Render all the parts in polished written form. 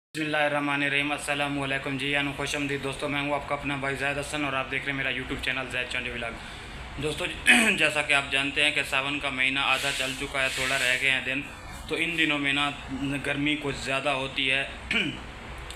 बिस्मिल्लाहिर्रहमानिर्रहीम अस्सलाम वालेकुम जी यानी खुशमदीद दोस्तों, मैं हूँ आपका अपना भाई ज़ैद हसन और आप देख रहे हैं मेरा यूट्यूब चैनल ज़ैद चंडी व्लॉग। दोस्तों जैसा कि आप जानते हैं कि सावन का महीना आधा चल चुका है, थोड़ा रह गए हैं दिन। तो इन दिनों में ना गर्मी कुछ ज़्यादा होती है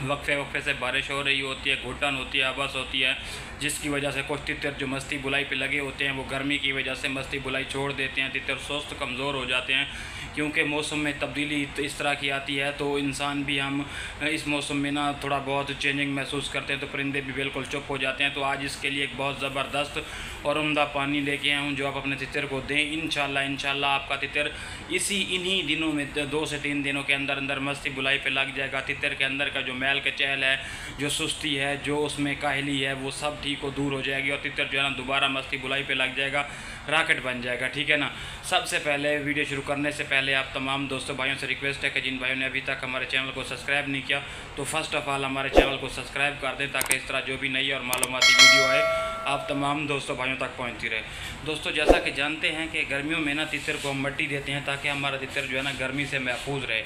वक्फे वक्फे से बारिश हो रही होती है, घुटन होती है, आबस होती है, जिसकी वजह से कुछ तितर जो मस्ती बुलाई पे लगे होते हैं वो गर्मी की वजह से मस्ती बुलाई छोड़ देते हैं। तितर सुस्त कमज़ोर हो जाते हैं क्योंकि मौसम में तब्दीली इस तरह की आती है। तो इंसान भी हम इस मौसम में ना थोड़ा बहुत चेंजिंग महसूस करते हैं, तो परिंदे भी बिल्कुल चुप हो जाते हैं। तो आज इसके लिए एक बहुत ज़बरदस्त और उम्दा पानी लेके आया हूँ जो आप अपने तितर को दें। इंशाल्लाह आपका तितर इन्हीं दिनों में 2 से 3 दिनों के अंदर अंदर मस्ती बुलाई पे लग जाएगा। तितर के अंदर का जो मैल का चहल है, जो सुस्ती है, जो उसमें काहली है, वो सब ठीक हो दूर हो जाएगी और तितर जो है ना दोबारा मस्ती बुलाई पे लग जाएगा, रॉकेट बन जाएगा। ठीक है ना। सबसे पहले वीडियो शुरू करने से पहले आप तमाम दोस्तों भाइयों से रिक्वेस्ट है कि जिन भाइयों ने अभी तक हमारे चैनल को सब्सक्राइब नहीं किया तो फर्स्ट ऑफ ऑल हमारे चैनल को सब्सक्राइब कर दें, ताकि इस तरह जो भी नई और मालूमाती वीडियो आए आप तमाम दोस्तों भाइयों तक पहुंचती रहे। दोस्तों जैसा कि जानते हैं कि गर्मियों में ना तितर को हम मट्टी देते हैं ताकि हमारा तितर जो है ना गर्मी से महफूज रहे।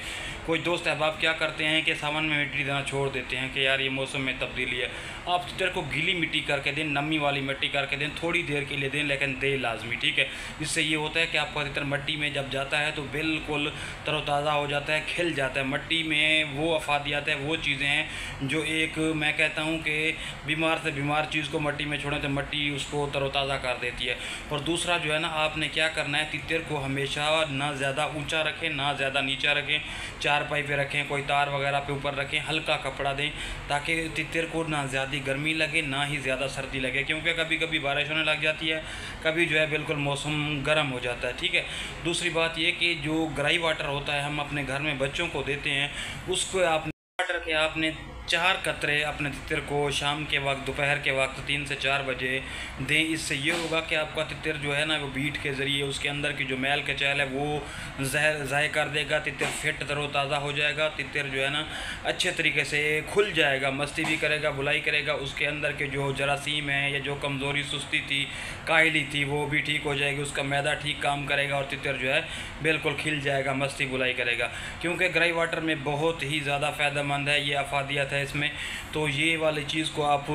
कुछ दोस्त अहबाब क्या करते हैं कि सावन में मिट्टी देना छोड़ देते हैं कि यार ये मौसम में तब्दीली है। आप तितर को गीली मिट्टी करके दें, नमी वाली मिट्टी करके दें, थोड़ी देर के लिए दें, लेकिन दें लाजमी। ठीक है। इससे ये होता है कि आपका तितर मिट्टी में जब जाता है तो बिल्कुल तरोताज़ा हो जाता है, खिल जाता है। मिट्टी में वो अफादियात है, वो चीज़ें हैं जो एक मैं कहता हूँ कि बीमार से बीमार चीज़ को मिट्टी में छोड़ें तो मिट्टी उसको तरोताज़ा कर देती है। और दूसरा जो है ना, आपने क्या करना है, तितर को हमेशा ना ज़्यादा ऊंचा रखें ना ज़्यादा नीचा रखें, चारपाई पे रखें, कोई तार वगैरह पे ऊपर रखें, हल्का कपड़ा दें ताकि तितर को ना ज़्यादा गर्मी लगे ना ही ज़्यादा सर्दी लगे, क्योंकि कभी कभी बारिश होने लग जाती है, कभी जो है बिल्कुल मौसम गर्म हो जाता है। ठीक है। दूसरी बात ये कि जो ग्राई वाटर होता है हम अपने घर में बच्चों को देते हैं, उसको आपने वाटर के आपने 4 कतरे अपने तितर को शाम के वक्त, दोपहर के वक्त 3 से 4 बजे दें। इससे ये होगा कि आपका तितर जो है ना वो बीट के ज़रिए उसके अंदर की जो मैल का चहल है वो जहर ज़ाय कर देगा। तितर फिट तरोताज़ा हो जाएगा, तितर जो है ना अच्छे तरीके से खुल जाएगा, मस्ती भी करेगा, बुलाई करेगा। उसके अंदर के जो जरासीम है या जो कमज़ोरी सुस्ती थी, काहली थी, वो भी ठीक हो जाएगी, उसका मैदा ठीक काम करेगा और तितर जो है बिल्कुल खिल जाएगा, मस्ती बुलाई करेगा। क्योंकि ग्राई वाटर में बहुत ही ज़्यादा फ़ायदेमंद है, ये अफादियत है इसमें। तो ये वाली चीज़ को आप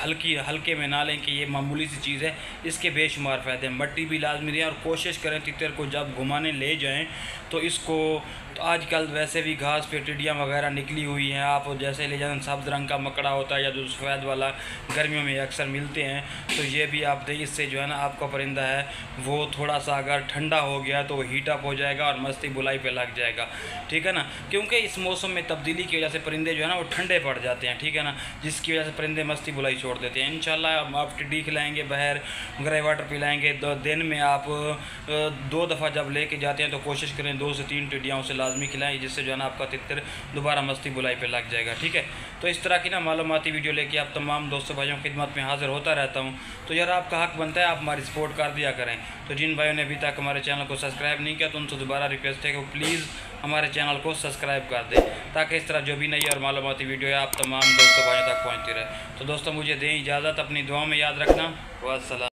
हल्के में ना लें कि ये मामूली सी चीज़ है, इसके बेशुमार फ़ायदे हैं। मट्टी भी लाजमी दें और कोशिश करें तितर को जब घुमाने ले जाएं तो इसको, तो आजकल वैसे भी घास पे टिड्डियाँ वगैरह निकली हुई हैं, आप जैसे ले जाएं सब्ज़ रंग का मकड़ा होता है या जो सफ़ेद वाला गर्मियों में अक्सर मिलते हैं, तो ये भी आप दें। इससे जो है ना आपका परिंदा है वो थोड़ा सा अगर ठंडा हो गया तो वो हीट अप हो जाएगा और मस्ती बुलाई पे लग जाएगा। ठीक है ना। क्योंकि इस मौसम में तब्दीली की वजह से परिंदे जो है ना वो ठंडे पड़ जाते हैं। ठीक है ना। जिसकी वजह से परिंदे मस्ती बुलाई छोड़ देते हैं। इंशाल्लाह आप टिड्डी खिलाएँगे, बाहर ग्रे वाटर पिलाएँगे, 2 दिन में आप 2 दफ़ा जब लेके जाते हैं तो कोशिश करें 2 से 3 टिड्डियाँ उसे लाजमी खिलाएं, जिससे जो है ना आपका तितर दोबारा मस्ती बुलाई पे लग जाएगा। ठीक है। तो इस तरह की ना मालूमाती वीडियो लेके आप तमाम दोस्तों भाइयों की खिदमत में हाजिर होता रहता हूँ। तो यार आपका हक बनता है आप हमारी सपोर्ट कर दिया करें। तो जिन भाइयों ने अभी तक हमारे चैनल को सब्सक्राइब नहीं किया तो उनसे दोबारा रिक्वेस्ट है कि वो प्लीज़ हमारे चैनल को सब्सक्राइब कर दें, ताकि इस तरह जो भी नई और मालूमाती वीडियो है आप तमाम दोस्तों भाइयों तक पहुँचती रहे। तो दोस्तों मुझे दें इजाज़त, अपनी दुआ में याद रखना। वस्सलाम।